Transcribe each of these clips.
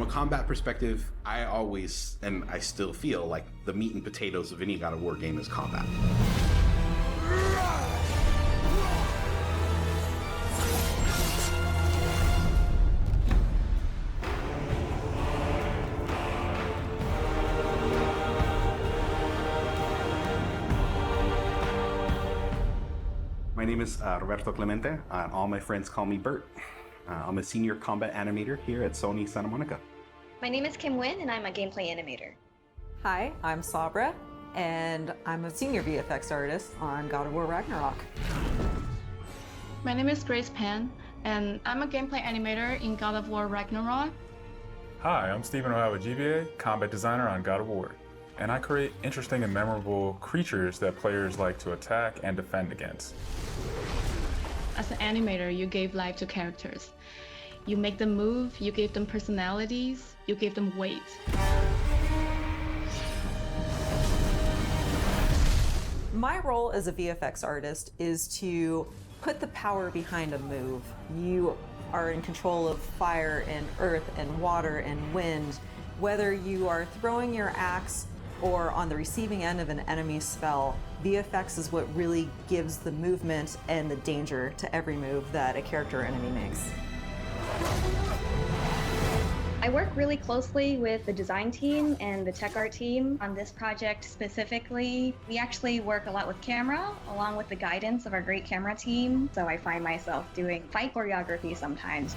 combat perspective, I always, and I still feel like the meat and potatoes of any God of War game is combat. My name is Roberto Clemente, and all my friends call me Bert. I'm a senior combat animator here at Sony Santa Monica. My name is Kim Wynn, and I'm a gameplay animator. Hi, I'm Sabra, and I'm a senior VFX artist on God of War Ragnarok. My name is Grace Pan, and I'm a gameplay animator in God of War Ragnarok. Hi, I'm Stephen Ohio with GBA, combat designer on God of War, and I create interesting and memorable creatures that players like to attack and defend against. As an animator, you gave life to characters. You make them move, you give them personalities, you give them weight. My role as a VFX artist is to put the power behind a move. You are in control of fire and earth and water and wind. Whether you are throwing your axe or on the receiving end of an enemy spell, VFX is what really gives the movement and the danger to every move that a character or enemy makes. I work really closely with the design team and the tech art team on this project specifically. We actually work a lot with camera, along with the guidance of our great camera team, so I find myself doing fight choreography sometimes.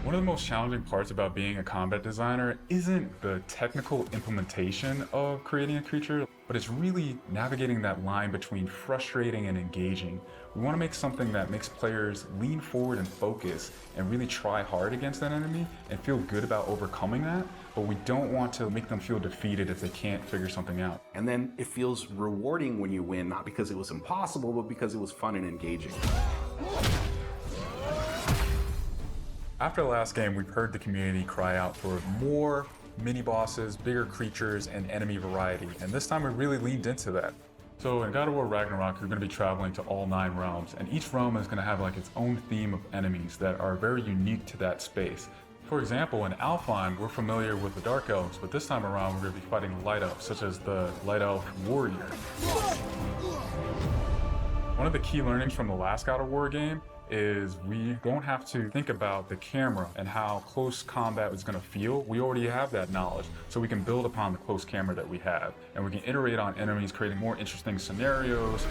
One of the most challenging parts about being a combat designer isn't the technical implementation of creating a creature, but it's really navigating that line between frustrating and engaging. We want to make something that makes players lean forward and focus and really try hard against that enemy and feel good about overcoming that, but we don't want to make them feel defeated if they can't figure something out. And then it feels rewarding when you win, not because it was impossible, but because it was fun and engaging. After the last game, we've heard the community cry out for more mini-bosses, bigger creatures, and enemy variety, and this time we really leaned into that. So in God of War Ragnarok, you're going to be traveling to all 9 realms, and each realm is going to have like its own theme of enemies that are very unique to that space. For example, in Alfheim, we're familiar with the Dark Elves, but this time around we're going to be fighting the Light Elves, such as the Light Elf Warrior. One of the key learnings from the last God of War game is we don't have to think about the camera and how close combat is going to feel. We already have that knowledge, so we can build upon the close camera that we have, and we can iterate on enemies, creating more interesting scenarios.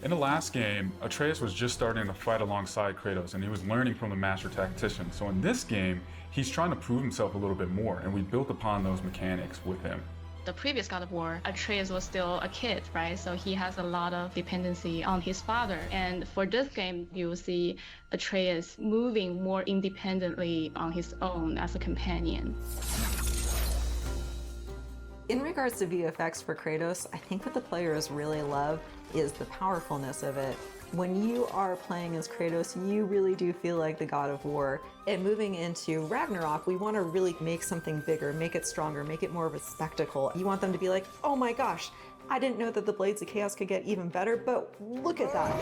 In the last game, Atreus was just starting to fight alongside Kratos, and he was learning from the master tactician. So in this game, he's trying to prove himself a little bit more, and we built upon those mechanics with him. The previous God of War, Atreus was still a kid, right? So he has a lot of dependency on his father. And for this game, you will see Atreus moving more independently on his own as a companion. In regards to VFX for Kratos, I think what the players really love is the powerfulness of it. When you are playing as Kratos, you really do feel like the God of War. And moving into Ragnarok, we want to really make something bigger, make it stronger, make it more of a spectacle. You want them to be like, oh my gosh, I didn't know that the Blades of Chaos could get even better, but look at that.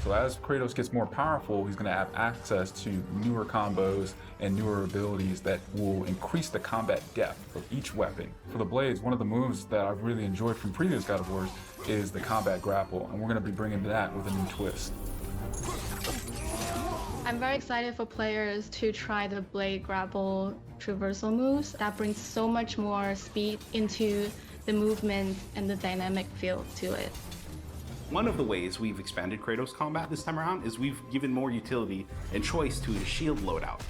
So as Kratos gets more powerful, he's going to have access to newer combos and newer abilities that will increase the combat depth of each weapon. For the Blades, one of the moves that I've really enjoyed from previous God of Wars is the combat grapple, and we're going to be bringing that with a new twist. I'm very excited for players to try the blade grapple traversal moves. That brings so much more speed into the movement and the dynamic feel to it. One of the ways we've expanded Kratos combat this time around is we've given more utility and choice to his shield loadout.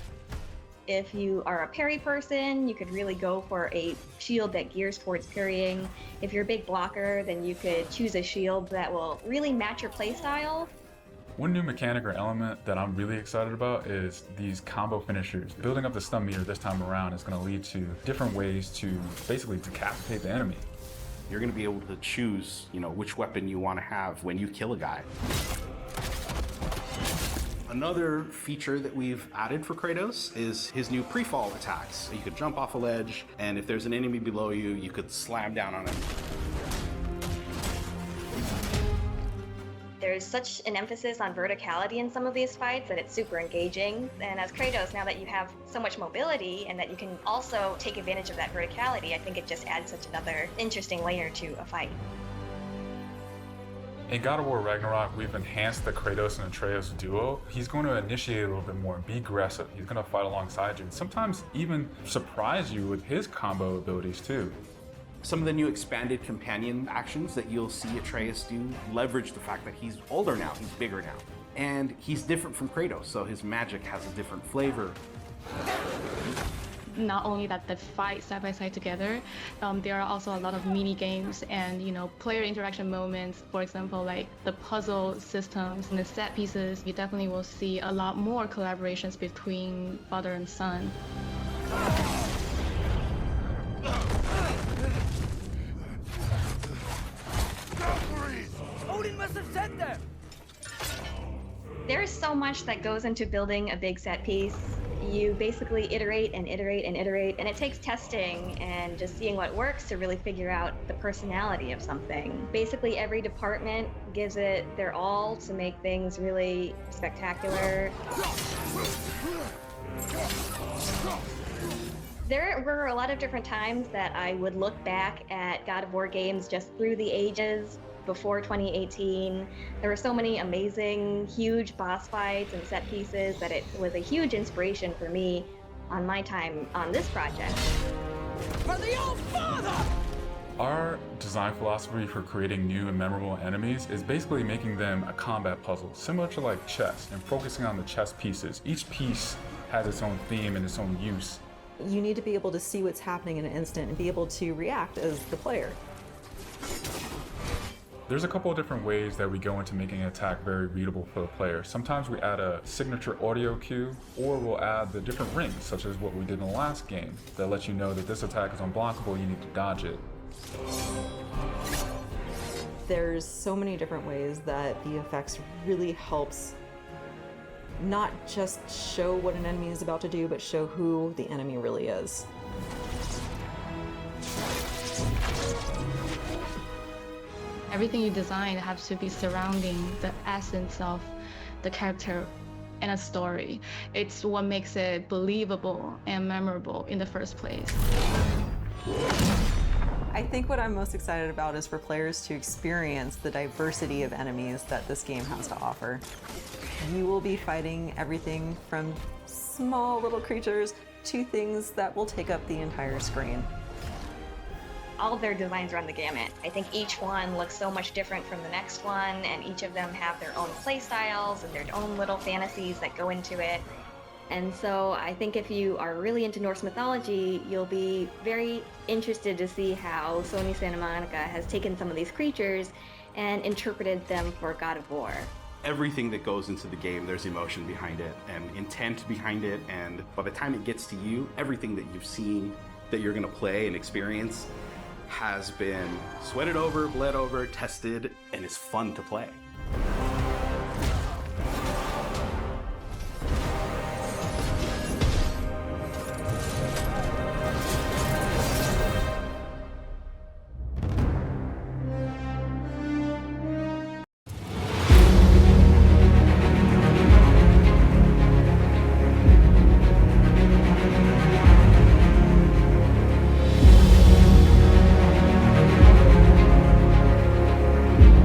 If you are a parry person, you could really go for a shield that gears towards parrying. If you're a big blocker, then you could choose a shield that will really match your playstyle. One new mechanic or element that I'm really excited about is these combo finishers. Building up the stun meter this time around is going to lead to different ways to basically decapitate the enemy. You're going to be able to choose, which weapon you want to have when you kill a guy. Another feature that we've added for Kratos is his new pre-fall attacks. You could jump off a ledge, and if there's an enemy below you, you could slam down on him. There's such an emphasis on verticality in some of these fights that it's super engaging. And as Kratos, now that you have so much mobility and that you can also take advantage of that verticality, I think it just adds such another interesting layer to a fight. In God of War Ragnarok, we've enhanced the Kratos and Atreus duo. He's going to initiate a little bit more, be aggressive. He's going to fight alongside you, and sometimes even surprise you with his combo abilities too. Some of the new expanded companion actions that you'll see Atreus do leverage the fact that he's older now, he's bigger now. And he's different from Kratos, so his magic has a different flavor. Not only that they fight side by side together, there are also a lot of mini games and player interaction moments. For example, like the puzzle systems and the set pieces. You definitely will see a lot more collaborations between father and son. Odin must have sent them. There's so much that goes into building a big set piece. You basically iterate and iterate and iterate, and it takes testing and just seeing what works to really figure out the personality of something. Basically, every department gives it their all to make things really spectacular. There were a lot of different times that I would look back at God of War games just through the ages. Before 2018, there were so many amazing, huge boss fights and set pieces that it was a huge inspiration for me on my time on this project. For the old father! Our design philosophy for creating new and memorable enemies is basically making them a combat puzzle, similar to like chess, and focusing on the chess pieces. Each piece has its own theme and its own use. You need to be able to see what's happening in an instant and be able to react as the player. There's a couple of different ways that we go into making an attack very readable for the player. Sometimes we add a signature audio cue, or we'll add the different rings, such as what we did in the last game, that lets you know that this attack is unblockable, you need to dodge it. There's so many different ways that VFX really helps not just show what an enemy is about to do, but show who the enemy really is. Everything you design has to be surrounding the essence of the character and a story. It's what makes it believable and memorable in the first place. I think what I'm most excited about is for players to experience the diversity of enemies that this game has to offer. You will be fighting everything from small little creatures to things that will take up the entire screen. All of their designs run the gamut. I think each one looks so much different from the next one, and each of them have their own play styles and their own little fantasies that go into it. And so I think if you are really into Norse mythology, you'll be very interested to see how Sony Santa Monica has taken some of these creatures and interpreted them for God of War. Everything that goes into the game, there's emotion behind it and intent behind it, and by the time it gets to you, everything that you've seen that you're going to play and experience has been sweated over, bled over, tested, and is fun to play.